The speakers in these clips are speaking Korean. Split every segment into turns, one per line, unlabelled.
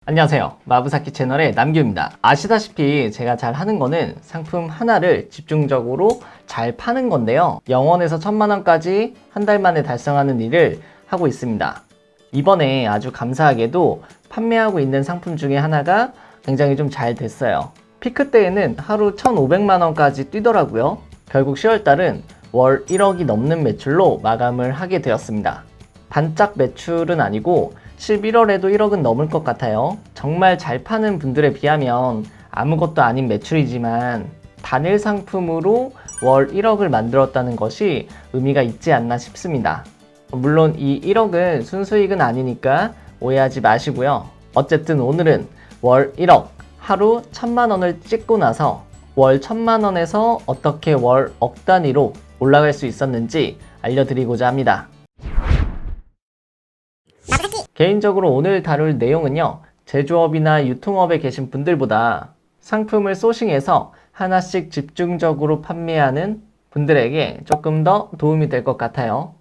안녕하세요. 마부사키 채널의 남규입니다. 아시다시피 제가 잘 하는 거는 상품 하나를 집중적으로 잘 파는 건데요. 0원에서 1000만원까지 한 달 만에 달성하는 일을 하고 있습니다. 이번에 아주 감사하게도 판매하고 있는 상품 중에 하나가 굉장히 좀 잘 됐어요. 피크 때에는 하루 1500만원까지 뛰더라고요. 결국 10월달은 월 1억이 넘는 매출로 마감을 하게 되었습니다. 반짝 매출은 아니고 11월에도 1억은 넘을 것 같아요. 정말 잘 파는 분들에 비하면 아무것도 아닌 매출이지만 단일 상품으로 월 1억을 만들었다는 것이 의미가 있지 않나 싶습니다. 물론 이 1억은 순수익은 아니니까 오해하지 마시고요. 어쨌든 오늘은 월 1억, 하루 1000만원을 찍고 나서 월 1000만원에서 어떻게 월 억 단위로 올라갈 수 있었는지 알려드리고자 합니다. 개인적으로 오늘 다룰 내용은요, 제조업이나 유통업에 계신 분들보다 상품을 소싱해서 하나씩 집중적으로 판매하는 분들에게 조금 더 도움이 될 것 같아요.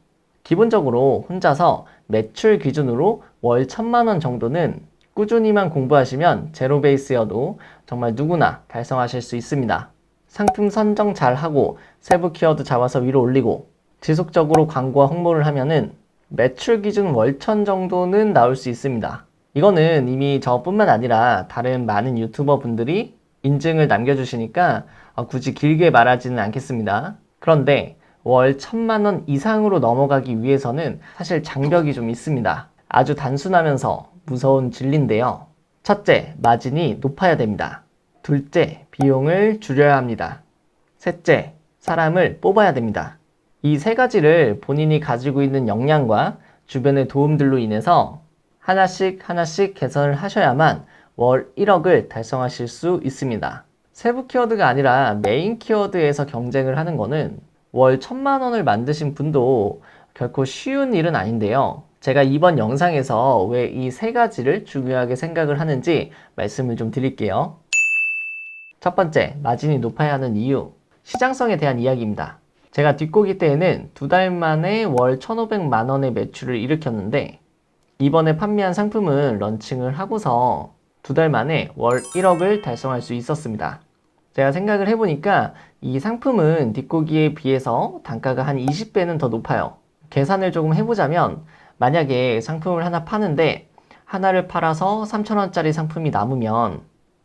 기본적으로 혼자서 매출 기준으로 월 1000만원 정도는 꾸준히만 공부하시면 제로 베이스여도 정말 누구나 달성하실 수 있습니다. 상품 선정 잘하고 세부 키워드 잡아서 위로 올리고 지속적으로 광고와 홍보를 하면은 매출 기준 월천 정도는 나올 수 있습니다. 이거는 이미 저뿐만 아니라 다른 많은 유튜버 분들이 인증을 남겨주시니까 굳이 길게 말하지는 않겠습니다. 그런데 월 1000만원 이상으로 넘어가기 위해서는 사실 장벽이 좀 있습니다. 아주 단순하면서 무서운 진리인데요. 첫째, 마진이 높아야 됩니다. 둘째, 비용을 줄여야 합니다. 셋째, 사람을 뽑아야 됩니다. 이 세 가지를 본인이 가지고 있는 역량과 주변의 도움들로 인해서 하나씩 개선을 하셔야만 월 1억을 달성하실 수 있습니다. 세부 키워드가 아니라 메인 키워드에서 경쟁을 하는 거는 월 1000만원을 만드신 분도 결코 쉬운 일은 아닌데요. 제가 이번 영상에서 왜 이 세 가지를 중요하게 생각을 하는지 말씀을 좀 드릴게요. 첫 번째, 마진이 높아야 하는 이유, 시장성에 대한 이야기입니다. 제가 뒷고기 때에는 2달 만에 월 1500만원의 매출을 일으켰는데 이번에 판매한 상품은 런칭을 하고서 2달 만에 월 1억을 달성할 수 있었습니다. 제가 생각을 해보니까 이 상품은 뒷고기에 비해서 단가가 한 20배는 더 높아요. 계산을 조금 해보자면 만약에 상품을 하나 파는데 하나를 팔아서 3000원짜리 상품이 남으면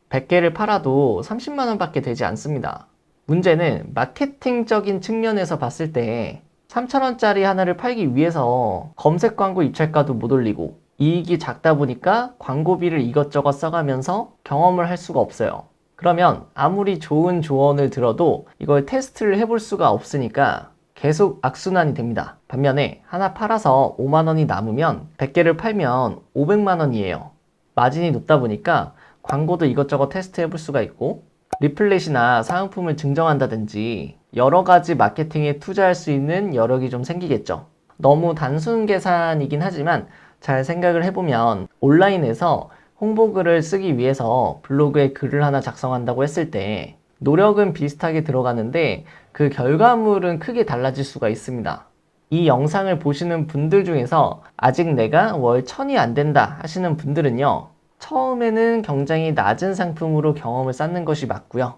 100개를 팔아도 30만원 밖에 되지 않습니다. 문제는 마케팅적인 측면에서 봤을 때 3,000원짜리 하나를 팔기 위해서 검색 광고 입찰가도 못 올리고 이익이 작다 보니까 광고비를 이것저것 써가면서 경험을 할 수가 없어요. 그러면 아무리 좋은 조언을 들어도 이걸 테스트를 해볼 수가 없으니까 계속 악순환이 됩니다. 반면에 하나 팔아서 5만원이 남으면 100개를 팔면 500만원이에요. 마진이 높다 보니까 광고도 이것저것 테스트 해볼 수가 있고 리플렛이나 사은품을 증정한다든지 여러 가지 마케팅에 투자할 수 있는 여력이 좀 생기겠죠. 너무 단순 계산이긴 하지만 잘 생각을 해보면 온라인에서 홍보글을 쓰기 위해서 블로그에 글을 하나 작성한다고 했을 때 노력은 비슷하게 들어가는데 그 결과물은 크게 달라질 수가 있습니다. 이 영상을 보시는 분들 중에서 아직 내가 월 1000이 안 된다 하시는 분들은요, 처음에는 굉장히 낮은 상품으로 경험을 쌓는 것이 맞고요.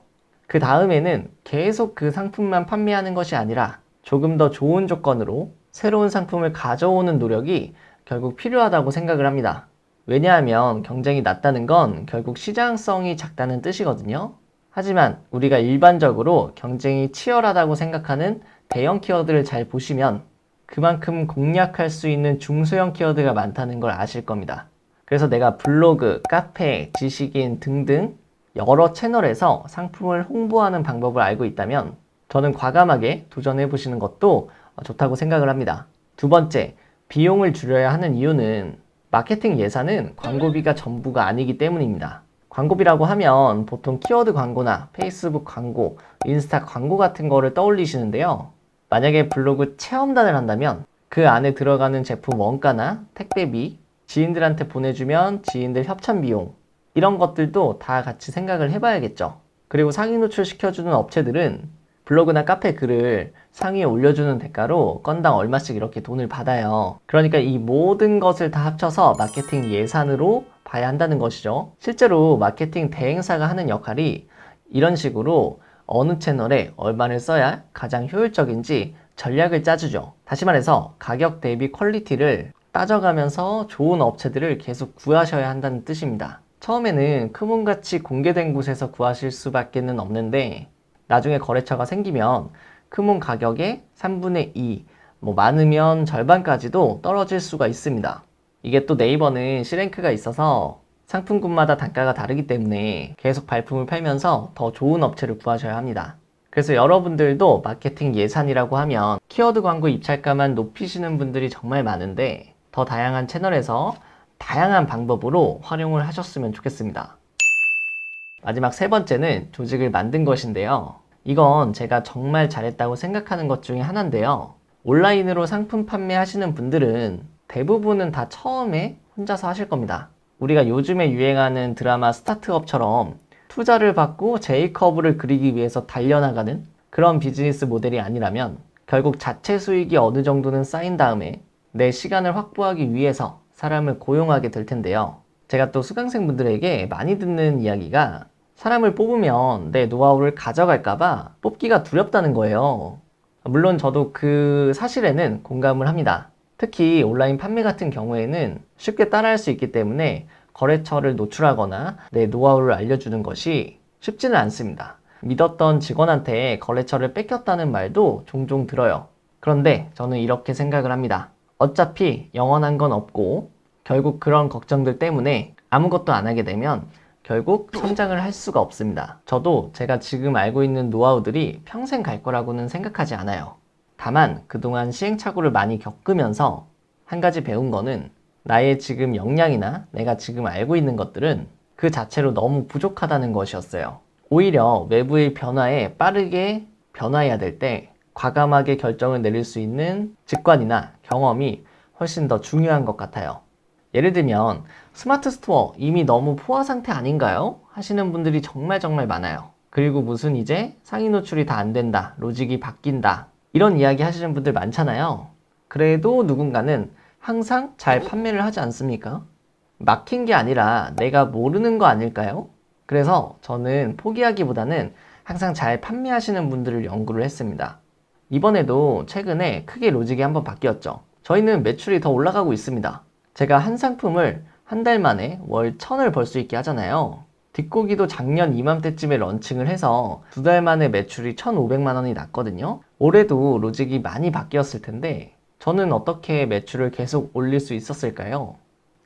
그 다음에는 계속 그 상품만 판매하는 것이 아니라 조금 더 좋은 조건으로 새로운 상품을 가져오는 노력이 결국 필요하다고 생각을 합니다. 왜냐하면 경쟁이 낮다는 건 결국 시장성이 작다는 뜻이거든요. 하지만 우리가 일반적으로 경쟁이 치열하다고 생각하는 대형 키워드를 잘 보시면 그만큼 공략할 수 있는 중소형 키워드가 많다는 걸 아실 겁니다. 그래서 내가 블로그, 카페, 지식인 등등 여러 채널에서 상품을 홍보하는 방법을 알고 있다면 저는 과감하게 도전해 보시는 것도 좋다고 생각을 합니다. 두 번째, 비용을 줄여야 하는 이유는 마케팅 예산은 광고비가 전부가 아니기 때문입니다. 광고비라고 하면 보통 키워드 광고나 페이스북 광고, 인스타 광고 같은 거를 떠올리시는데요. 만약에 블로그 체험단을 한다면 그 안에 들어가는 제품 원가나 택배비, 지인들한테 보내주면 지인들 협찬 비용, 이런 것들도 다 같이 생각을 해봐야겠죠. 그리고 상위 노출 시켜주는 업체들은 블로그나 카페 글을 상위에 올려주는 대가로 건당 얼마씩 이렇게 돈을 받아요. 그러니까 이 모든 것을 다 합쳐서 마케팅 예산으로 봐야 한다는 것이죠. 실제로 마케팅 대행사가 하는 역할이 이런 식으로 어느 채널에 얼마를 써야 가장 효율적인지 전략을 짜주죠. 다시 말해서 가격 대비 퀄리티를 따져가면서 좋은 업체들을 계속 구하셔야 한다는 뜻입니다. 처음에는 크문같이 공개된 곳에서 구하실 수밖에는 없는데 나중에 거래처가 생기면 크문 가격의 3분의 2, 많으면 절반까지도 떨어질 수가 있습니다. 이게 또 네이버는 C랭크가 있어서 상품군마다 단가가 다르기 때문에 계속 발품을 팔면서 더 좋은 업체를 구하셔야 합니다. 그래서 여러분들도 마케팅 예산이라고 하면 키워드 광고 입찰가만 높이시는 분들이 정말 많은데 더 다양한 채널에서 다양한 방법으로 활용을 하셨으면 좋겠습니다. 마지막 세 번째는 조직을 만든 것인데요. 이건 제가 정말 잘했다고 생각하는 것 중에 하나인데요. 온라인으로 상품 판매하시는 분들은 대부분은 다 처음에 혼자서 하실 겁니다. 우리가 요즘에 유행하는 드라마 스타트업처럼 투자를 받고 J커브를 그리기 위해서 달려나가는 그런 비즈니스 모델이 아니라면 결국 자체 수익이 어느 정도는 쌓인 다음에 내 시간을 확보하기 위해서 사람을 고용하게 될 텐데요. 제가 또 수강생분들에게 많이 듣는 이야기가 사람을 뽑으면 내 노하우를 가져갈까봐 뽑기가 두렵다는 거예요. 물론 저도 그 사실에는 공감을 합니다. 특히 온라인 판매 같은 경우에는 쉽게 따라할 수 있기 때문에 거래처를 노출하거나 내 노하우를 알려주는 것이 쉽지는 않습니다. 믿었던 직원한테 거래처를 뺏겼다는 말도 종종 들어요. 그런데 저는 이렇게 생각을 합니다. 어차피 영원한 건 없고 결국 그런 걱정들 때문에 아무것도 안 하게 되면 결국 성장을 할 수가 없습니다. 저도 제가 지금 알고 있는 노하우들이 평생 갈 거라고는 생각하지 않아요. 다만 그동안 시행착오를 많이 겪으면서 한 가지 배운 거는 나의 지금 역량이나 내가 지금 알고 있는 것들은 그 자체로 너무 부족하다는 것이었어요. 오히려 외부의 변화에 빠르게 변화해야 될 때 과감하게 결정을 내릴 수 있는 직관이나 경험이 훨씬 더 중요한 것 같아요. 예를 들면 스마트 스토어 이미 너무 포화 상태 아닌가요? 하시는 분들이 정말 많아요. 그리고 무슨 이제 상위 노출이 다 안 된다, 로직이 바뀐다 이런 이야기 하시는 분들 많잖아요. 그래도 누군가는 항상 잘 판매를 하지 않습니까? 막힌 게 아니라 내가 모르는 거 아닐까요? 그래서 저는 포기하기보다는 항상 잘 판매하시는 분들을 연구를 했습니다. 이번에도 최근에 크게 로직이 한번 바뀌었죠. 저희는 매출이 더 올라가고 있습니다. 제가 한 상품을 한 달 만에 월 1000을 벌 수 있게 하잖아요. 뒷고기도 작년 이맘때쯤에 런칭을 해서 2달 만에 매출이 1500만 원이 났거든요. 올해도 로직이 많이 바뀌었을 텐데 저는 어떻게 매출을 계속 올릴 수 있었을까요?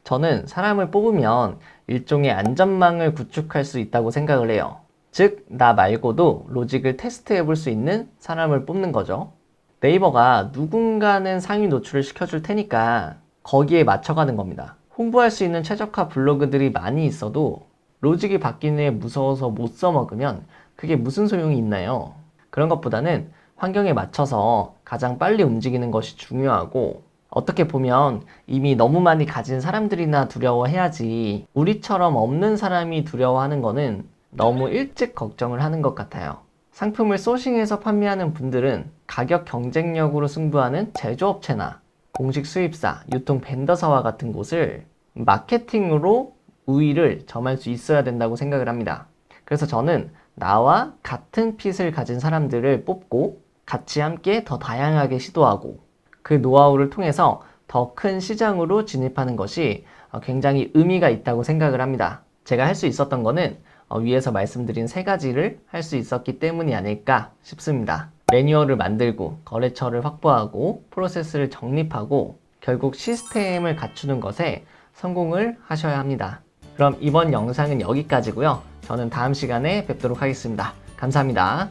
저는 사람을 뽑으면 일종의 안전망을 구축할 수 있다고 생각을 해요. 즉, 나 말고도 로직을 테스트해 볼 수 있는 사람을 뽑는 거죠. 네이버가 누군가는 상위 노출을 시켜줄 테니까 거기에 맞춰가는 겁니다. 홍보할 수 있는 최적화 블로그들이 많이 있어도 로직이 바뀌네 무서워서 못 써먹으면 그게 무슨 소용이 있나요? 그런 것보다는 환경에 맞춰서 가장 빨리 움직이는 것이 중요하고 어떻게 보면 이미 너무 많이 가진 사람들이나 두려워해야지 우리처럼 없는 사람이 두려워하는 거는 너무 일찍 걱정을 하는 것 같아요. 상품을 소싱해서 판매하는 분들은 가격 경쟁력으로 승부하는 제조업체나 공식 수입사, 유통 벤더사와 같은 곳을 마케팅으로 우위를 점할 수 있어야 된다고 생각을 합니다. 그래서 저는 나와 같은 핏을 가진 사람들을 뽑고 같이 함께 더 다양하게 시도하고 그 노하우를 통해서 더 큰 시장으로 진입하는 것이 굉장히 의미가 있다고 생각을 합니다. 제가 할 수 있었던 거는 위에서 말씀드린 세 가지를 할 수 있었기 때문이 아닐까 싶습니다. 매뉴얼을 만들고 거래처를 확보하고 프로세스를 정립하고 결국 시스템을 갖추는 것에 성공을 하셔야 합니다. 그럼 이번 영상은 여기까지고요. 저는 다음 시간에 뵙도록 하겠습니다. 감사합니다.